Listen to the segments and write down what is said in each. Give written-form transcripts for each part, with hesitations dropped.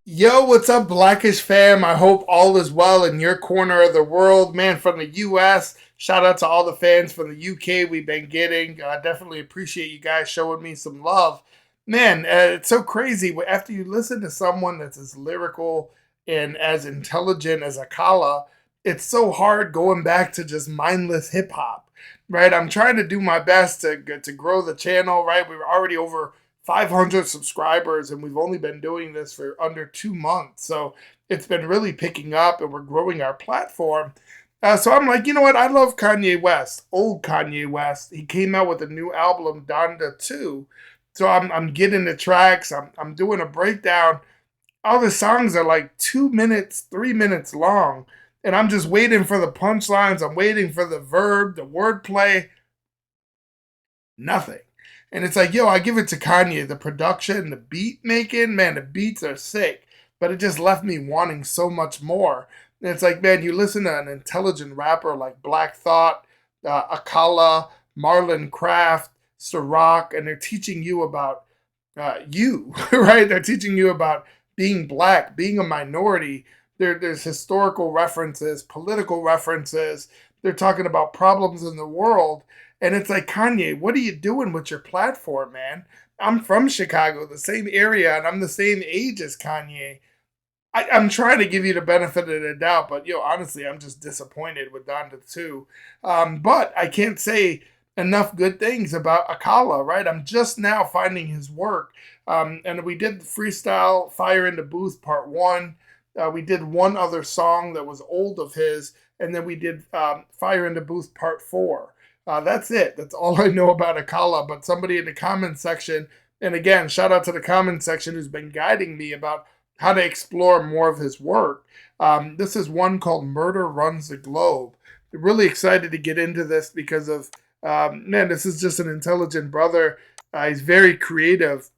Yo, what's up, Blackish fam? I hope all is well in your corner of the world. Man, from the US, shout out to all the fans from the UK we've been getting. Definitely appreciate you guys showing me some love. Man, it's so crazy. After you listen to someone that's as lyrical and as intelligent as Akala, it's so hard going back to just mindless hip hop, right? I'm trying to do my best to grow the channel, right? We were already over 500 subscribers, and we've only been doing this for under 2 months. So it's been really picking up, and we're growing our platform. So I'm like, you know what? I love Kanye West, old Kanye West. He came out with a new album, Donda 2. So I'm getting the tracks, I'm doing a breakdown. All the songs are like 2 minutes, 3 minutes long. And I'm just waiting for the punchlines. I'm waiting for the verb, the wordplay. Nothing. And it's like, yo, I give it to Kanye. The production, the beat making, man, the beats are sick. But it just left me wanting so much more. And it's like, man, you listen to an intelligent rapper like Black Thought, Akala, Marlon Craft, Ciroc, and they're teaching you about you, right? They're teaching you about being black, being a minority. There's historical references, political references. They're talking about problems in the world. And it's like, Kanye, what are you doing with your platform, man? I'm from Chicago, the same area, and I'm the same age as Kanye. I'm trying to give you the benefit of the doubt, but honestly, I'm just disappointed with Donda 2. But I can't say enough good things about Akala, right? I'm just now finding his work. And we did the freestyle Fire in the Booth Part 1. We did one other song that was old of his, and then we did Fire in the Booth Part 4. That's it. That's all I know about Akala. But somebody in the comments section, and again, shout out to the comments section who's been guiding me about how to explore more of his work. This is one called Murder Runs the Globe. I'm really excited to get into this because of, man, this is just an intelligent brother. He's very creative.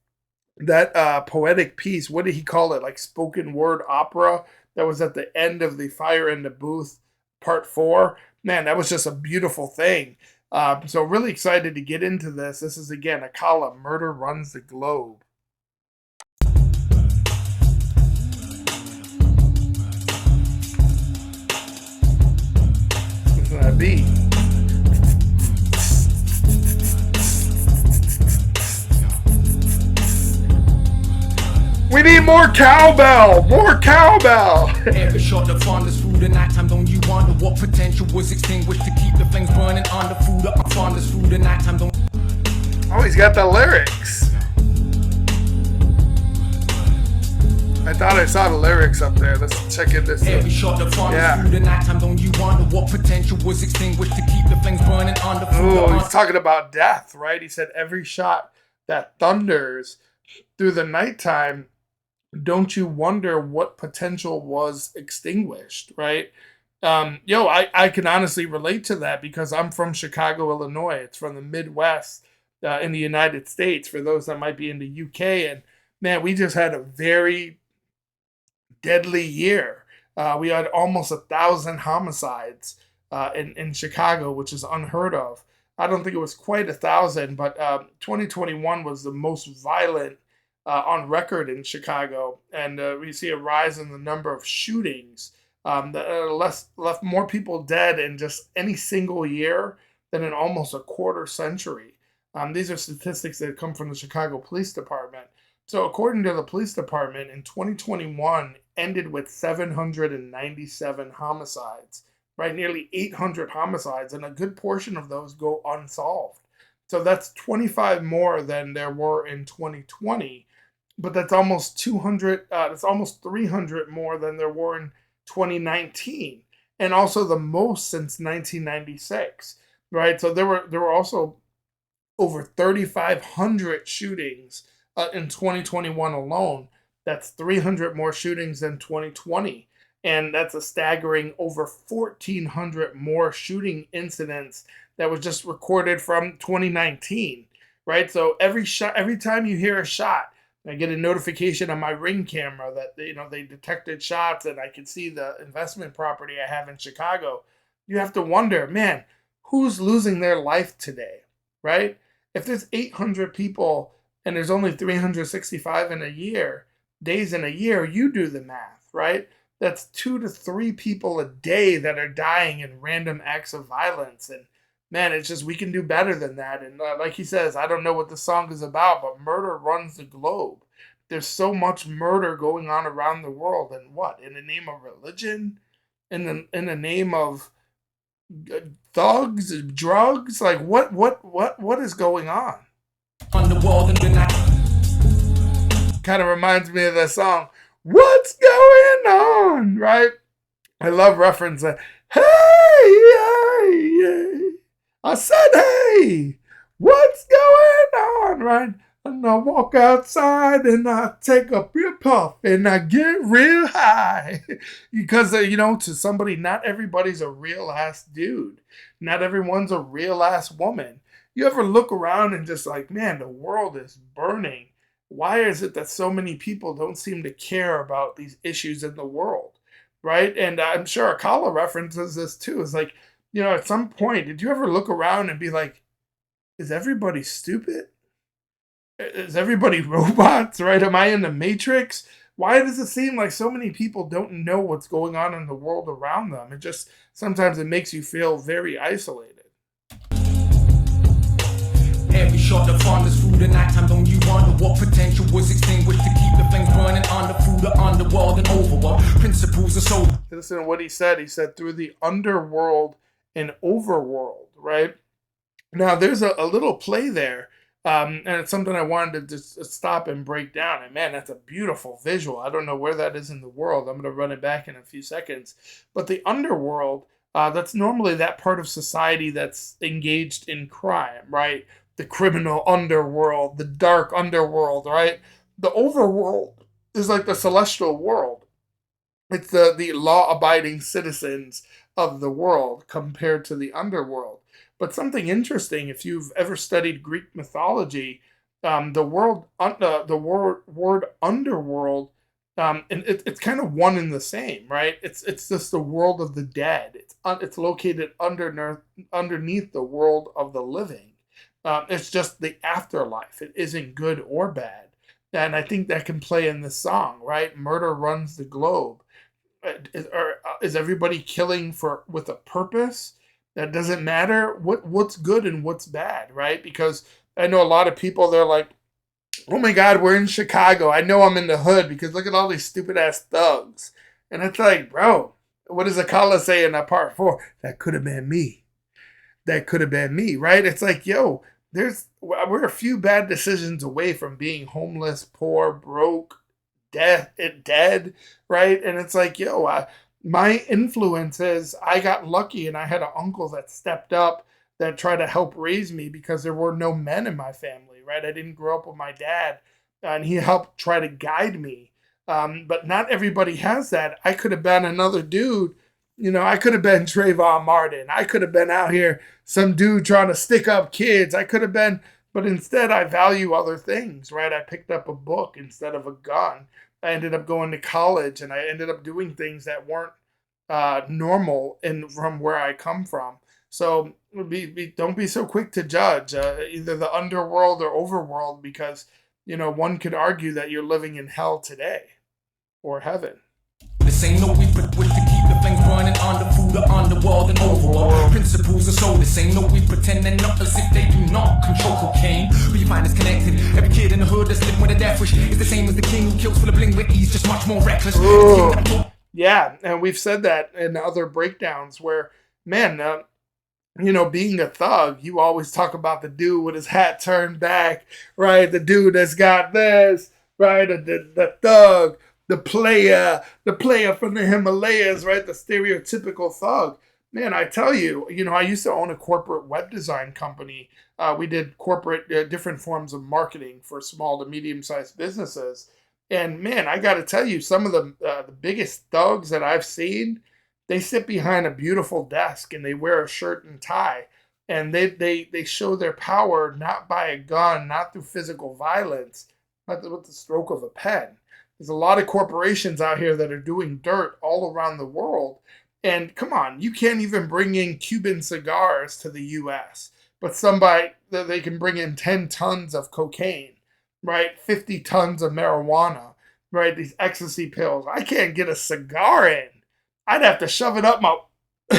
That poetic piece, what did he call it? Like spoken word opera that was at the end of the Fire in the Booth Part 4. Man, that was just a beautiful thing. So really excited to get into this. This is again Akala, Murder Runs the Globe. Listen to that beat. We need more cowbell! More cowbell! Every shot that fondest food at nighttime, don't you wonder what potential was extinguished to keep the flames burning on the food up fondest food at nighttime, don't. Oh, he's got the lyrics. I thought I saw the lyrics up there. Let's check in this. Every shot that fondest food at nighttime, don't you wonder what potential was extinguished to keep the flames burning on the food. Oh, he's talking about death, right? He said every shot that thunders through the nighttime, don't you wonder what potential was extinguished, right? I can honestly relate to that because I'm from Chicago, Illinois. It's from the Midwest in the United States, for those that might be in the UK. And man, we just had a very deadly year. We had almost 1,000 homicides in Chicago, which is unheard of. I don't think it was quite 1,000, but 2021 was the most violent on record in Chicago, and we see a rise in the number of shootings that left more people dead in just any single year than in almost a quarter century. These are statistics that come from the Chicago Police Department. So, according to the police department, in 2021 ended with 797 homicides, right? Nearly 800 homicides, and a good portion of those go unsolved. So that's 25 more than there were in 2020, but that's almost 200. That's almost 300 more than there were in 2019, and also the most since 1996, right? So there were also over 3,500 shootings in 2021 alone. That's 300 more shootings than 2020. And that's a staggering over 1,400 more shooting incidents that was just recorded from 2019, right? So every time you hear a shot, I get a notification on my Ring camera that they detected shots, and I can see the investment property I have in Chicago. You have to wonder, man, who's losing their life today, right? If there's 800 people and there's only 365 in a year, days in a year, you do the math, right? That's 2 to 3 people a day that are dying in random acts of violence. And man, it's just, we can do better than that. And like he says, I don't know what the song is about, but murder runs the globe. There's so much murder going on around the world. And what? In the name of religion? In the name of thugs, drugs? Like what is going on? On the wall in the night. Kind of reminds me of that song, What's Going On, right? I love referencing, hey, hey, hey. I said, hey, what's going on, right? And I walk outside and I take a beer puff and I get real high. Because, to somebody, not everybody's a real ass dude. Not everyone's a real ass woman. You ever look around and just like, man, the world is burning. Why is it that so many people don't seem to care about these issues in the world, right? And I'm sure Akala references this too. It's like, at some point, did you ever look around and be like, is everybody stupid? Is everybody robots, right? Am I in the Matrix? Why does it seem like so many people don't know what's going on in the world around them? It just, sometimes it makes you feel very isolated. Every shot of fondness through the nighttime, don't you wonder what potential was extinguished to keep the flames burning under, through the underworld and overworld? Principles are so. Listen to what he said. He said through the underworld and overworld, right? Now, there's a little play there, and it's something I wanted to just stop and break down. And man, that's a beautiful visual. I don't know where that is in the world. I'm going to run it back in a few seconds. But the underworld, that's normally that part of society that's engaged in crime, right? The criminal underworld, the dark underworld, right? The overworld is like the celestial world. It's the law-abiding citizens of the world compared to the underworld. But something interesting, if you've ever studied Greek mythology, the word underworld, and it's kind of one and the same, right? It's just the world of the dead. It's located underneath the world of the living. It's just the afterlife. It isn't good or bad. And I think that can play in this song, right? Murder runs the globe. Is everybody killing with a purpose? That doesn't matter. What's good and what's bad, right? Because I know a lot of people, they're like, oh my God, we're in Chicago. I know I'm in the hood because look at all these stupid ass thugs. And it's like, bro, what does Akala say in that part 4? That could have been me. That could have been me, right? It's like, yo, we're a few bad decisions away from being homeless, poor, broke, dead, right? And it's like, yo, my influences, I got lucky and I had an uncle that stepped up that tried to help raise me because there were no men in my family, right? I didn't grow up with my dad, and he helped try to guide me. But not everybody has that. I could have been another dude. I could have been Trayvon Martin. I could have been out here, some dude trying to stick up kids. I could have been, but instead I value other things, right? I picked up a book instead of a gun. I ended up going to college and I ended up doing things that weren't normal from where I come from. So don't be so quick to judge either the underworld or overworld because, one could argue that you're living in hell today or heaven. This ain't no weapon with to keep the flames burning under, through the underworld and overworld. Principles are so the same. No, we pretending not as if they do not control cocaine. But you find it's connected. Every kid in the hood that's living with a death wish is the same as the king who kills for the bling, but he's just much more reckless. Yeah, and we've said that in other breakdowns where, man, being a thug, you always talk about the dude with his hat turned back, right? The dude that's got this, right? The thug. The player from the Himalayas, right? The stereotypical thug. Man, I tell you, I used to own a corporate web design company. We did corporate, different forms of marketing for small to medium-sized businesses. And man, I got to tell you, some of the biggest thugs that I've seen, they sit behind a beautiful desk and they wear a shirt and tie. And they show their power not by a gun, not through physical violence, but with the stroke of a pen. There's a lot of corporations out here that are doing dirt all around the world. And come on, you can't even bring in Cuban cigars to the U.S. But they can bring in 10 tons of cocaine, right? 50 tons of marijuana, right? These ecstasy pills. I can't get a cigar in. I'd have to shove it up my,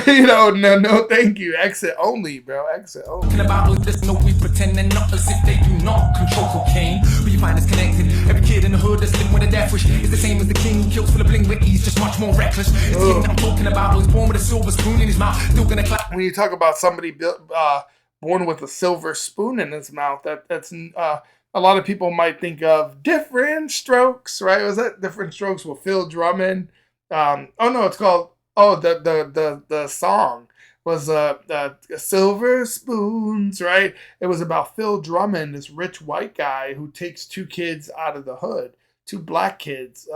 no, thank you. Exit only, bro. Exit only. Talking about this, no, we pretending not as if they do not control cocaine. But you find it's connected. Every kid in the hood that's living with a death wish is the same as the king who kills for the bling, but he's just much more reckless. It's the king that I'm talking about who's born with a silver spoon in his mouth, still gonna clap. When you talk about somebody born with a silver spoon in his mouth, that's a lot of people might think of Different Strokes, right? Was that Different Strokes with Phil Drummond? Oh no, it's called. Oh, the song was Silver Spoons, right? It was about Phil Drummond, this rich white guy who takes two kids out of the hood, two black kids,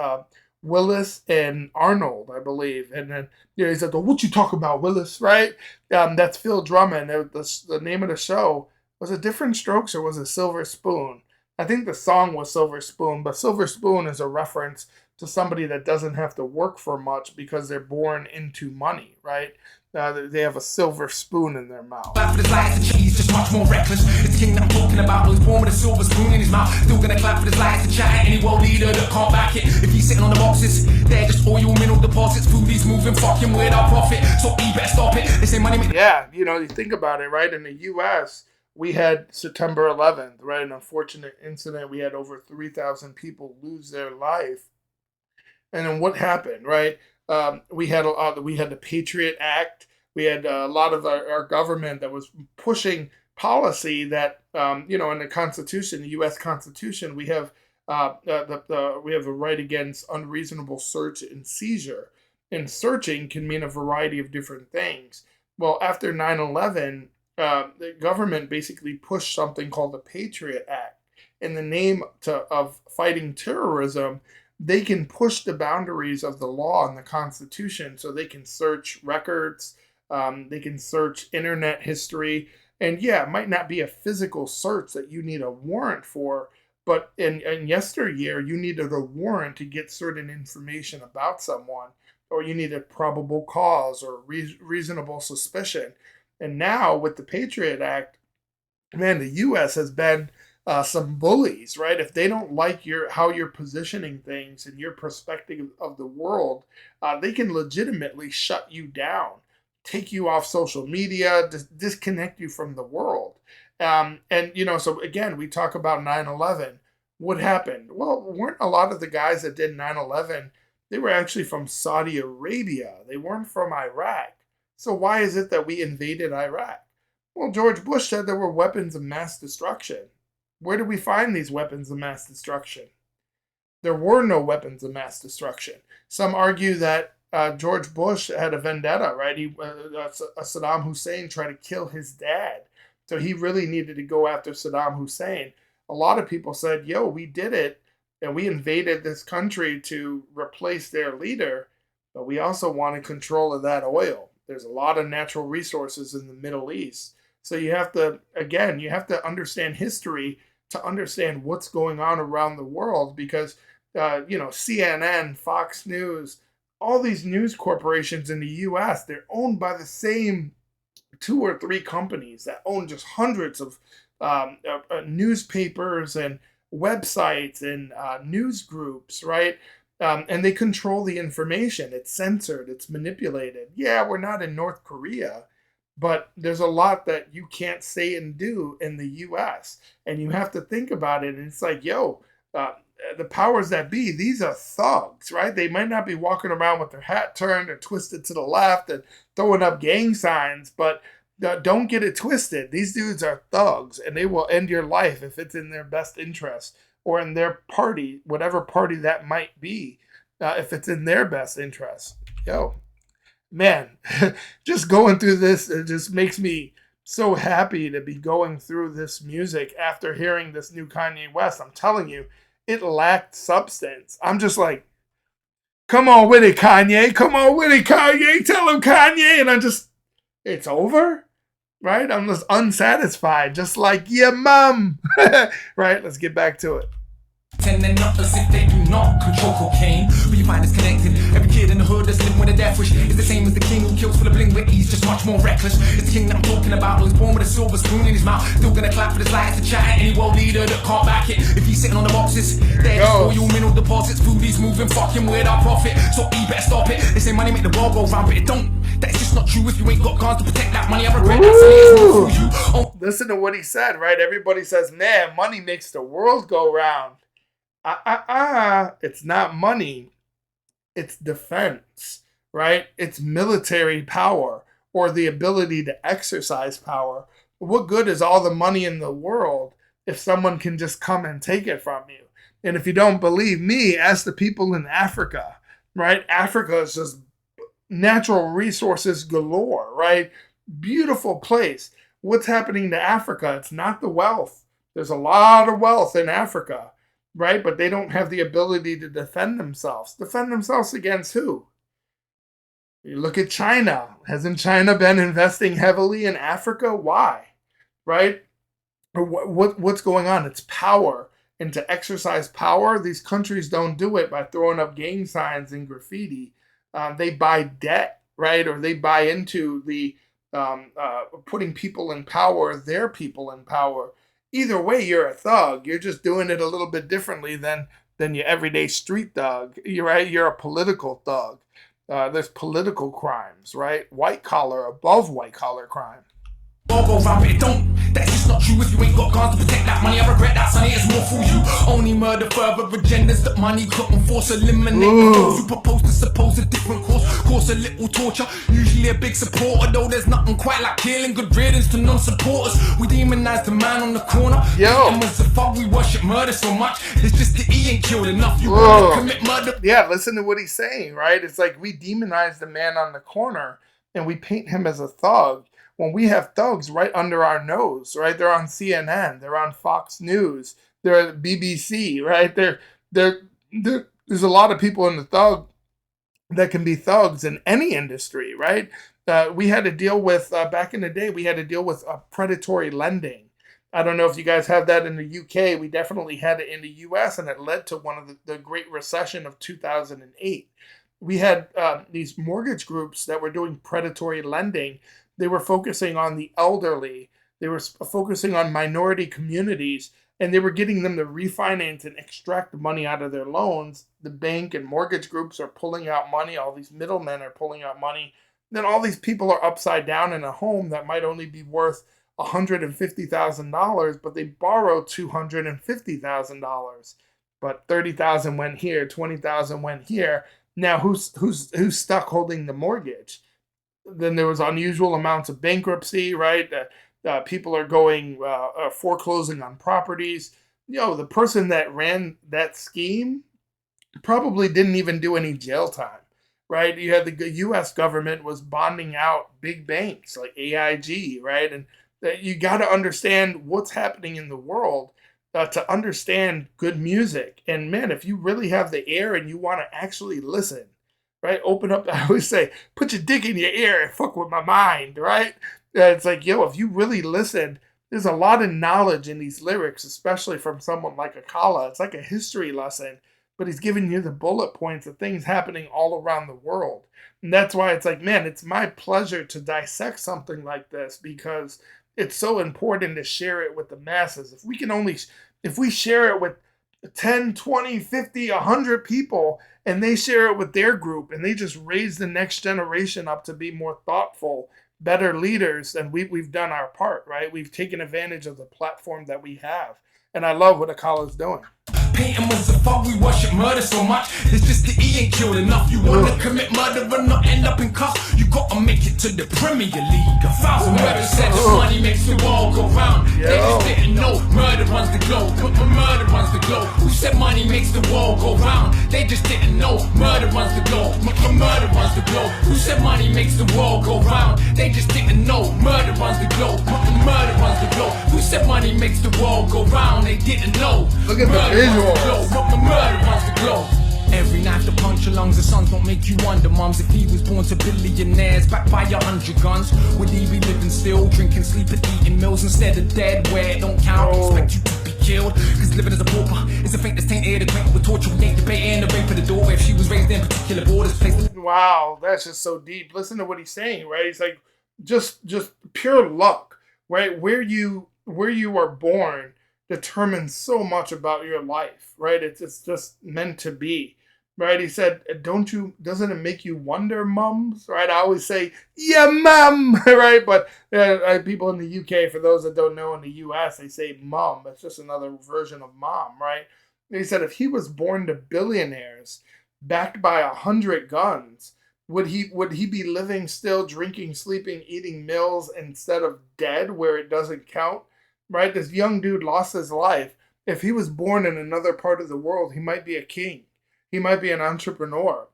Willis and Arnold, I believe. And then he said, "Well, what you talk about, Willis?" Right? That's Phil Drummond. The name of the show was it Different Strokes or was it Silver Spoon? I think the song was Silver Spoon, but Silver Spoon is a reference to somebody that doesn't have to work for much because they're born into money, right? They have a silver spoon in their mouth. Clap for his lies and cheese, just much more reckless. It's the king that I'm talking about who's born with a silver spoon in his mouth, still gonna clap for his lies and chat. Any world leader that can't back it. If he's sitting on the boxes, they're just oil mineral deposits. Food he's moving, fucking with our profit. So he better stop it. They say money. Yeah, you think about it, right? In the U.S., we had September 11th, right? An unfortunate incident. We had over 3,000 people lose their life. And then what happened, right? We had the Patriot Act. We had a lot of our government that was pushing policy that in the Constitution, the U.S. Constitution, we have we have a right against unreasonable search and seizure. And searching can mean a variety of different things. Well, after 9/11, the government basically pushed something called the Patriot Act in the name of fighting terrorism. They can push the boundaries of the law and the Constitution, so they can search records, they can search internet history, and yeah, it might not be a physical search that you need a warrant for, but in yesteryear, you needed a warrant to get certain information about someone, or you needed probable cause or reasonable suspicion. And now with the Patriot Act, man, the U.S. has been some bullies, right? If they don't like how you're positioning things and your perspective of the world, they can legitimately shut you down, take you off social media, disconnect you from the world. So again, we talk about 9/11. What happened? Well, weren't a lot of the guys that did 9/11, they were actually from Saudi Arabia. They weren't from Iraq. So why is it that we invaded Iraq? Well, George Bush said there were weapons of mass destruction. Where do we find these weapons of mass destruction? There were no weapons of mass destruction. Some argue that George Bush had a vendetta, right? Saddam Hussein tried to kill his dad. So he really needed to go after Saddam Hussein. A lot of people said, yo, we did it, and we invaded this country to replace their leader, but we also wanted control of that oil. There's a lot of natural resources in the Middle East. So you have to understand history to understand what's going on around the world, because CNN, Fox News, all these news corporations in the U.S., they're owned by the same 2 or 3 companies that own just hundreds of newspapers and websites and news groups, right? And they control the information. It's censored. It's manipulated. Yeah, we're not in North Korea, but there's a lot that you can't say and do in the U.S. And you have to think about it. And it's like, the powers that be, these are thugs, right? They might not be walking around with their hat turned or twisted to the left and throwing up gang signs, but don't get it twisted. These dudes are thugs, and they will end your life if it's in their best interest, or in their party, whatever party that might be, if it's in their best interest. Man, just going through this, it just makes me so happy to be going through this music after hearing this new Kanye West. I'm telling you, it lacked substance. I'm just like, come on with it, Kanye. Come on with it, Kanye. Tell him, Kanye. And it's over, right? I'm just unsatisfied, just like your mom. Right? Let's get back to it. Pretending not as if they do not control cocaine. But you find it's connected. Every kid in the hood that's living with a death wish is the same as the king who kills for the bling, but he's just much more reckless. It's the king that I'm talking about, who's born with a silver spoon in his mouth, still gonna clap for his lights to chat at any world leader that can't back it. If he's sitting on the boxes, they're just for you mineral deposits. Foodies moving, fucking with our profit, so he better stop it. They say money make the world go round, but it don't. That's just not true. If you ain't got guns to protect that money, I regret that. So it's not for you. Oh. Listen to what he said, right? Everybody says, man, money makes the world go round. It's not money. It's defense, right? It's military power or the ability to exercise power. What good is all the money in the world if someone can just come and take it from you? And if you don't believe me, ask the people in Africa, right? Africa is just natural resources galore, right? Beautiful place. What's happening to Africa? It's not the wealth. There's a lot of wealth in Africa, right? But they don't have the ability to defend themselves. Defend themselves against who? You look at China. Hasn't China been investing heavily in Africa? Why? Right? What's going on? It's power. And to exercise power, these countries don't do it by throwing up gang signs and graffiti. They buy debt, right? Or they buy into the putting people in power, their people in power. Either way, you're a thug. You're just doing it a little bit differently than your everyday street thug. You're right. You're a political thug. There's political crimes, right? White collar above white collar crime. Go round, but it don't. That's just not true. If you ain't got guns to protect that money, I regret that, sonny. It's more for you. Only murder further agendas that money couldn't force. Eliminate those who propose to suppose a different course. Cause a little torture. Usually a big supporter, though there's nothing quite like killing. Good riddance to non-supporters. We demonize the man on the corner. Yo. And as a fuck, we worship murder so much. It's just that he ain't killed enough. You wanna commit murder. Yeah, listen to what he's saying, right? It's like we demonize the man on the corner and we paint him as a thug. When we have thugs right under our nose, right? They're on CNN, they're on Fox News, they're at BBC, right? There's a lot of people in the thug that can be thugs in any industry, right? We had to deal with, back in the day, we had to deal with predatory lending. I don't know if you guys have that in the UK. We definitely had it in the US, and it led to one of the Great Recession of 2008. We had these mortgage groups that were doing predatory lending. They were focusing on the elderly. They were focusing on minority communities, and they were getting them to refinance and extract money out of their loans. The bank and mortgage groups are pulling out money. All these middlemen are pulling out money. Then all these people are upside down in a home that might only be worth $150,000, but they borrowed $250,000. But $30,000 went here, $20,000 went here. Now who's stuck holding the mortgage? Then there was unusual amounts of bankruptcy, right? People are going foreclosing on properties. The person that ran that scheme probably didn't even do any jail time, right? You had the U.S. government was bonding out big banks like AIG, right? And you got to understand what's happening in the world to understand good music. And man, if you really have the ear and you want to actually listen, right? Open up. I always say, put your dick in your ear and fuck with my mind, right? It's like, if you really listen, there's a lot of knowledge in these lyrics, especially from someone like Akala. It's like a history lesson, but he's giving you the bullet points of things happening all around the world. And that's why it's like, man, it's my pleasure to dissect something like this because it's so important to share it with the masses. If we share it with 10, 20, 50, 100 people, and they share it with their group, and they just raise the next generation up to be more thoughtful, better leaders, then we've done our part, right? We've taken advantage of the platform that we have. And I love what Akala's doing. Painting was a fuck, we worship murder so much. It's just that he ain't killed enough. You wanna commit murder and not end up in cuffs. You gotta make it to the Premier League. 1,000 murders said that money makes the world go round. They just didn't know murder runs the globe. Murder runs the globe. Who said money makes the world go round? They just didn't know murder runs the globe. Murder runs the globe. Who said money makes the world go round? They just didn't know murder runs the globe. Murder runs the globe. Who said money makes the world go round? They didn't know. Look at the visual. Murder runs the globe. Every knife to punch your lungs, the sons don't make you wonder, mums. If he was born to billionaires, backed by 100 guns, would he be living still, drinking, sleeping, eating meals instead of dead? Where it don't count, expect you to be killed. Cause living as a pauper is a fate that's tainted tainted, acquainted with torture, we ain't debating the rape of the daughter. If she was raised in particular borders, placed. Wow, that's just so deep. Listen to what he's saying, right? He's like, just pure luck, right? Where you are born determines so much about your life, right? It's just meant to be, right? He said, doesn't it make you wonder, mums? Right? I always say, yeah, mum, right? But people in the UK, for those that don't know, in the US, they say mum. It's just another version of mom, right? He said, if he was born to billionaires, backed by 100 guns, would he be living still, drinking, sleeping, eating meals instead of dead where it doesn't count? Right? This young dude lost his life. If he was born in another part of the world, he might be a king. He might be an entrepreneur.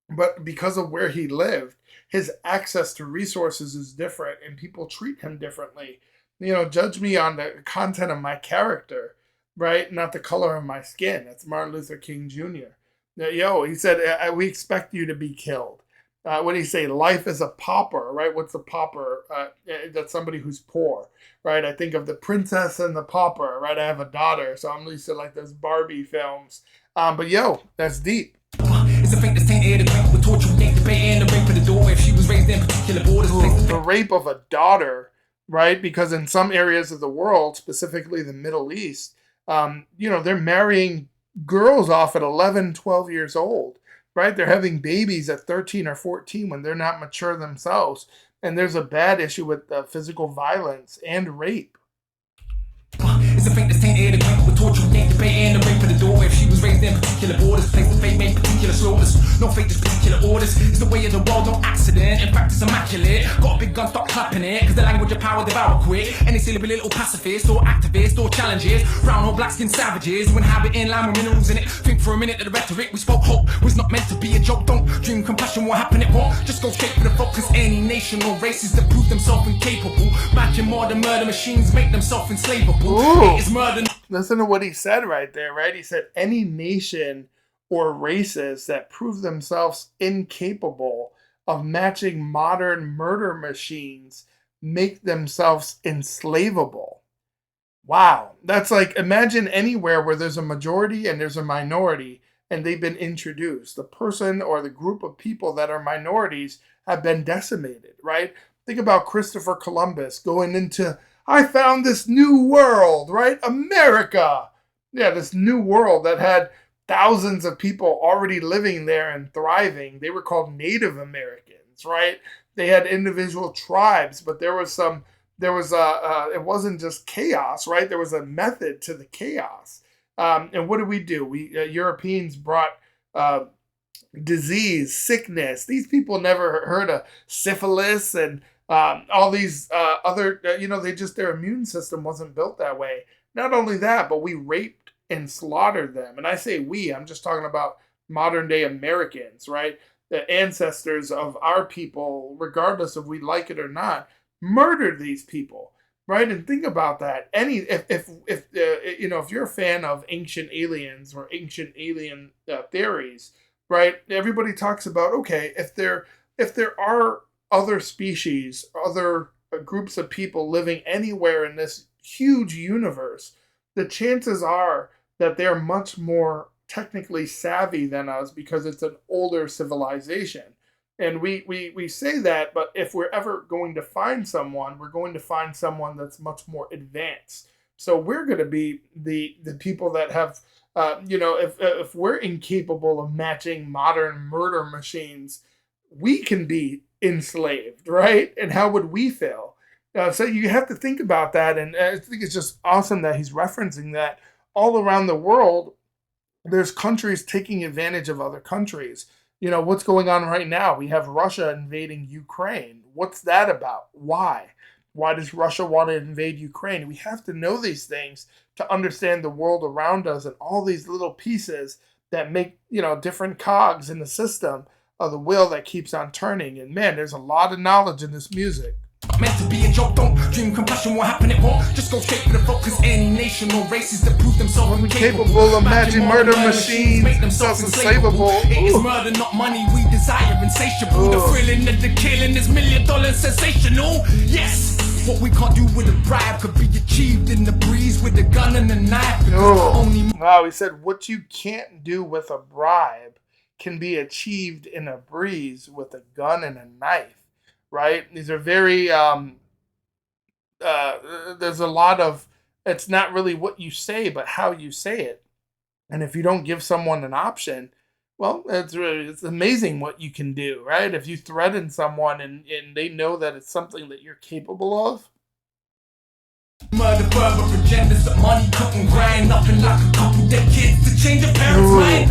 But because of where he lived, his access to resources is different and people treat him differently. Judge me on the content of my character, right? Not the color of my skin. That's Martin Luther King Jr. He said, we expect you to be killed. What do you say? Life is a pauper, right? What's a pauper? That's somebody who's poor, right? I think of The Princess and the Pauper, right? I have a daughter, so I'm used to like those Barbie films. But that's deep. It's a fate that's tainted, with torture, we ain't debating the rape of the daughter. If she was raised in particular borders, the rape of a daughter, right? Because in some areas of the world, specifically the Middle East, they're marrying girls off at 11, 12 years old. Right? They're having babies at 13 or 14 when they're not mature themselves. And there's a bad issue with physical violence and rape. It's a fate that's tainted, with torture, we ain't debating the rape of the daughter. If she was raised in particular borders, place the fate made particular slaughters. No fate, just particular orders. It's the way of the world, no accident. In fact, it's immaculate. Got a big gun, stop clapping it. Cause the language of power devour quick. Any silly little pacifist or activist or challenges, brown or black skin savages who inhabit in land with minerals in it. Think for a minute that the rhetoric we spoke hope was not meant to be a joke. Don't dream compassion won't happen, it won't. Just go straight for the focus. Any nation or races that prove themselves incapable, matching modern murder machines make themselves enslavable. It is murder. Listen to what he said right there, right? He said any nation or races that prove themselves incapable of matching modern murder machines make themselves enslavable. Wow. That's like, imagine anywhere where there's a majority and there's a minority and they've been introduced. The person or the group of people that are minorities have been decimated, right? Think about Christopher Columbus going into, I found this new world, right? America. Yeah, this new world that had thousands of people already living there and thriving. They were called Native Americans, right? They had individual tribes, but it wasn't just chaos, right? There was a method to the chaos. And what did we do? We Europeans brought disease, sickness. These people never heard of syphilis and all these other, their immune system wasn't built that way. Not only that, but we raped and slaughtered them. And I say we, I'm just talking about modern day Americans, right? The ancestors of our people, regardless if we like it or not, murdered these people, right? And think about that. If you're a fan of ancient aliens or ancient alien theories, right? Everybody talks about, okay, if there are other species, other groups of people living anywhere in this huge universe, the chances are that they're much more technically savvy than us because it's an older civilization. And we say that, but if we're ever going to find someone, we're going to find someone that's much more advanced. So we're going to be the people that have, if we're incapable of matching modern murder machines, we can be enslaved, right? And how would we feel? So you have to think about that. And I think it's just awesome that he's referencing that all around the world. There's countries taking advantage of other countries. What's going on right now? We have Russia invading Ukraine. What's that about? Why? Why does Russia want to invade Ukraine? We have to know these things to understand the world around us and all these little pieces that make, different cogs in the system of the wheel that keeps on turning. And man, there's a lot of knowledge in this music. Meant to be a joke, don't dream compassion won't happen, it won't. Just go straight for the focus. Any nation or races that prove themselves incapable of matching murder machines make themselves enslavable. It is murder, not money, we desire insatiable. The thrilling of the killing is $1 million sensational. Yes, What we can't do with a bribe could be achieved in the breeze with a gun and a knife. Wow, he said what you can't do with a bribe can be achieved in a breeze with a gun and a knife, right? These are very there's a lot of, it's not really what you say but how you say it. And if you don't give someone an option, well, it's amazing what you can do, right? If you threaten someone and they know that it's something that you're capable of. Murder, verbal agendas that money couldn't grind. Nothing like a couple dead kids to change a parent's mind.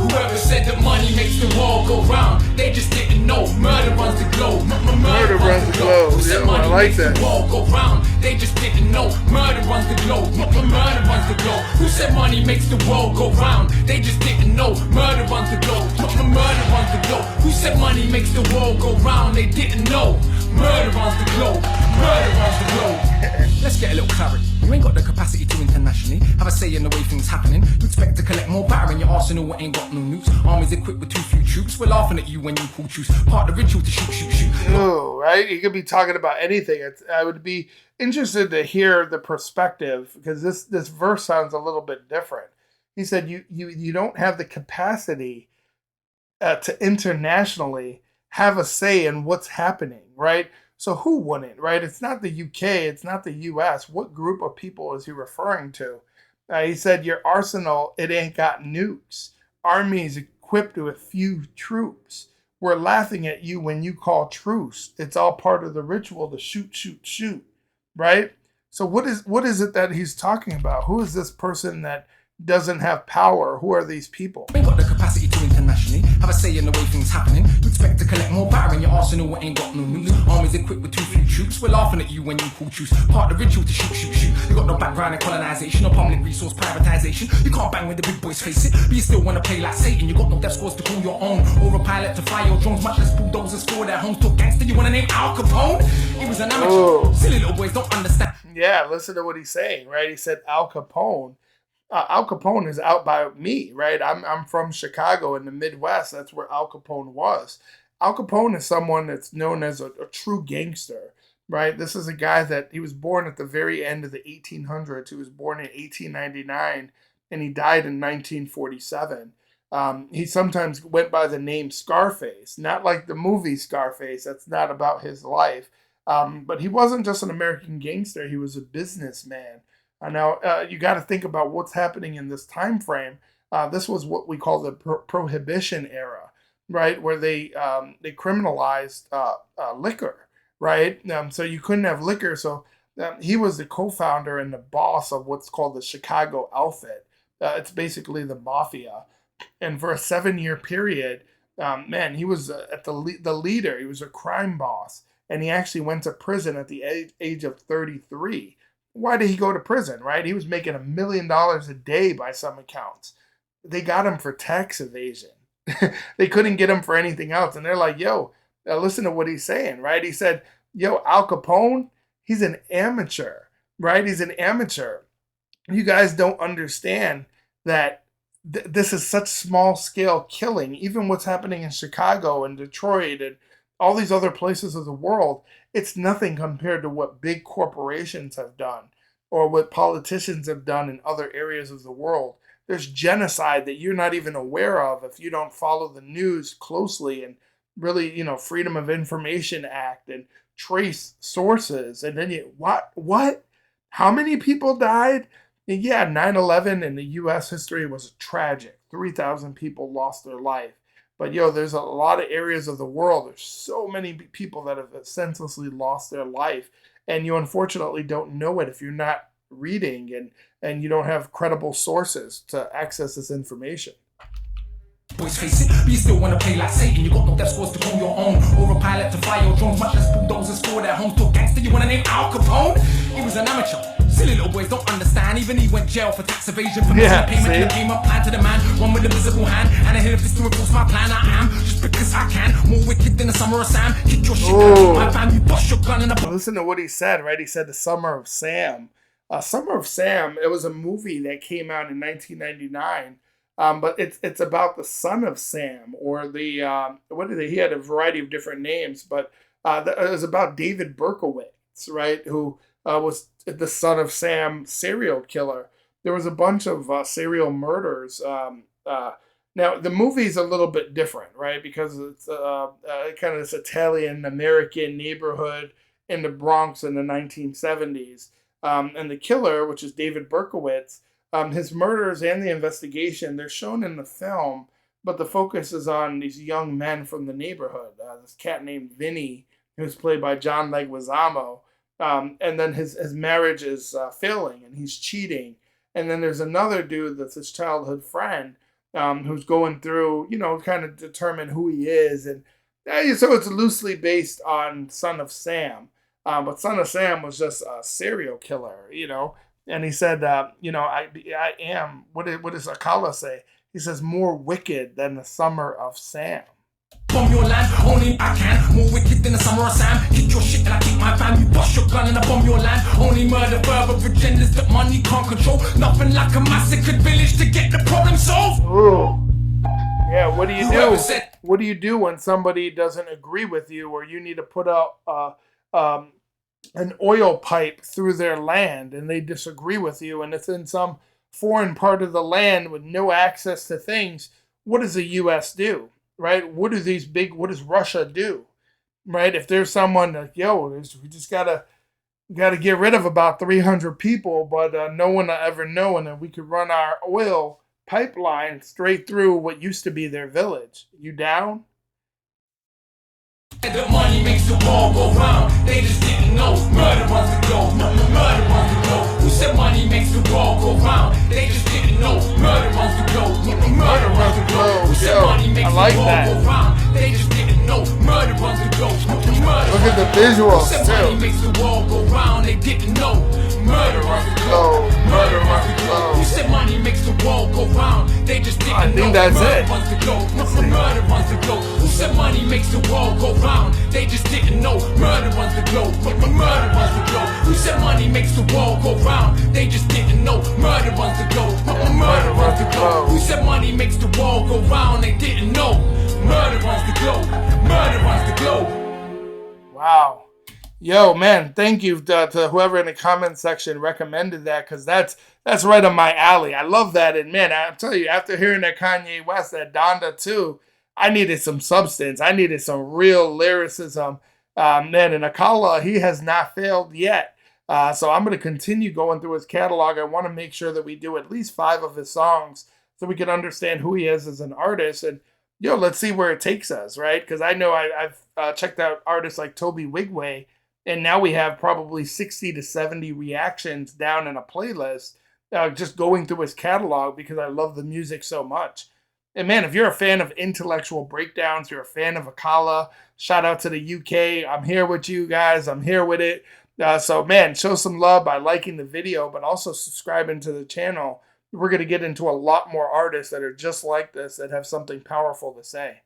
Whoever said that money makes the world go round, they just didn't know. Murder runs the globe. Murder runs the globe. Who said money makes the world go round? They just didn't know. Murder runs the globe. Murder runs the globe. Who said money makes the world go round? They just didn't know. Murder runs the globe. Murder runs the globe. Who said money makes the world go round? They didn't know. Murder runs the globe. Murder runs the globe. Let's get a little clarity. You ain't got the capacity to internationally have a say in the way things happening. You expect to collect more batter in your arsenal, but ain't got no nukes. Armies equipped with too few troops. We're laughing at you when you pull truce. Part of the ritual to shoot. Oh, right? You could be talking about anything. I would be interested to hear the perspective, because this verse sounds a little bit different. He said you don't have the capacity to internationally have a say in what's happening, right? So who wouldn't, right? It's not the UK, it's not the US. What group of people is he referring to? He said your arsenal, it ain't got nukes. Armies equipped with few troops. We're laughing at you when you call truce. It's all part of the ritual to shoot, right? So what is it that he's talking about? Who is this person that doesn't have power? Who are these people? Ain't got the capacity to internationally have a say in the way things happening. You expect to collect more batter in your arsenal, but ain't got no nukes. Armies equipped with too few troops. We're laughing at you when you pull truce. Part of the ritual to shoot. You got no background in colonization or public resource privatization. You can't bang when the big boys face it, but you still wanna play like Satan. You got no death scores to call your own, or a pilot to fly your drones. Much less bulldozers for their homes. To a gangster, you wanna name Al Capone? He was an amateur. Oh. Silly little boys don't understand. Yeah, listen to what he's saying, right? He said Al Capone. Al Capone is out by me, right? I'm from Chicago in the Midwest. That's where Al Capone was. Al Capone is someone that's known as a true gangster, right? This is a guy that he was born at the very end of the 1800s. He was born in 1899 and he died in 1947. He sometimes went by the name Scarface, not like the movie Scarface. That's not about his life. But he wasn't just an American gangster. He was a businessman. Now, you got to think about what's happening in this time frame. This was what we call the Prohibition era, right, where they criminalized liquor, right? So you couldn't have liquor. So he was the co-founder and the boss of what's called the Chicago Outfit. It's basically the mafia. And for a 7-year period, man, he was at the leader. He was a crime boss. And he actually went to prison at the age of 33. Why did he go to prison, right? He was making $1 million a day by some accounts. They got him for tax evasion. They couldn't get him for anything else. And they're like, yo, listen to what he's saying, right? He said, yo, Al Capone, he's an amateur, right? He's an amateur. You guys don't understand that this is such small scale killing. Even what's happening in Chicago and Detroit and all these other places of the world, it's nothing compared to what big corporations have done or what politicians have done in other areas of the world. There's genocide that you're not even aware of if you don't follow the news closely and really, Freedom of Information Act and trace sources. And then what? How many people died? And yeah, 9/11 in the U.S. history was tragic. 3,000 people lost their life. But there's a lot of areas of the world. There's so many people that have senselessly lost their life. And you unfortunately don't know it if you're not reading and you don't have credible sources to access this information. Boys face it, but you still wanna play like Satan. You got no death scores to call your own, or a pilot to fly your drones. Much less bulldozers for their homes. To a gangster, you wanna name Al Capone? He was an amateur. Silly little boys don't understand. Even he went jail for tax evasion, for missing payment. And it came up plan to the man, one with a visible hand. And I hit a fist to enforce my plan. I am just because I can, more wicked than the summer of Sam. Kick your shit down, my fam. You bust your gun in the. Listen to what he said, right? He said the Summer of Sam. Summer of Sam. It was a movie that came out in 1999. But it's about the son of Sam, or the he had a variety of different names, but That is about David Berkowitz, right? Who was the son of Sam, serial killer. There was a bunch of serial murders. Now the movie's a little bit different, right? Because it's kind of this Italian American neighborhood in the Bronx in the 1970s, and the killer, which is David Berkowitz, his murders and the investigation, they're shown in the film, but the focus is on these young men from the neighborhood. This cat named Vinny, who's played by John Leguizamo, and then his marriage is failing, and he's cheating. And then there's another dude that's his childhood friend, who's going through, kind of determine who he is, and so it's loosely based on Son of Sam. But Son of Sam was just a serial killer. And he said, I am, what does Akala say? He says, more wicked than the summer of Sam. From your land, only I can. More wicked than the summer of Sam. Kick your shit and I kick my fam. You bust your gun and I bomb your land. Only murder, further agendas that money can't control. Nothing like a massacred village to get the problem solved. Ooh. Yeah, what do you do? What do you do when somebody doesn't agree with you, or you need to put out an oil pipe through their land and they disagree with you, and it's in some foreign part of the land with no access to things? What does the U.S. do, right? What does Russia do, right? If there's someone like, we just gotta get rid of about 300 people, but no one will ever know, and then we could run our oil pipeline straight through what used to be their village. You down? The money makes the world go round. They just didn't know. Murder runs the globe. Murder runs the globe. Who said money makes the world go round? They just didn't know. Murder runs the globe. Murder runs the globe. Who said money makes the world go round? They just didn't know. Murder runs the globe. Look at the visuals too. Who said money makes the world go round? They didn't know. Murder runs the globe. Murder runs the globe. Who said money makes the world go round? They just didn't know. I think that's it. Runs the globe. Murder runs the globe. Who said money makes the world go round? They just didn't know. Murder runs the globe. Murder runs the globe. Who said money makes the world go round? They just didn't know. Murder runs the globe. Murder runs the globe. Who said money makes the world go round? They didn't know. Murder runs the globe. Murder runs the globe. Wow. Yo, man, thank you to whoever in the comment section recommended that, because that's right up my alley. I love that. And man, I'll tell you, after hearing that Kanye West, that Donda too, I needed some substance. I needed some real lyricism. Man, and Akala, he has not failed yet. So I'm going to continue going through his catalog. I want to make sure that we do at least 5 of his songs so we can understand who he is as an artist. And, let's see where it takes us, right? Because I know I've checked out artists like Toby Wigway, and now we have probably 60 to 70 reactions down in a playlist just going through his catalog because I love the music so much. And man, if you're a fan of intellectual breakdowns, you're a fan of Akala, shout out to the UK. I'm here with you guys. I'm here with it. So man, show some love by liking the video, but also subscribing to the channel. We're going to get into a lot more artists that are just like this, that have something powerful to say.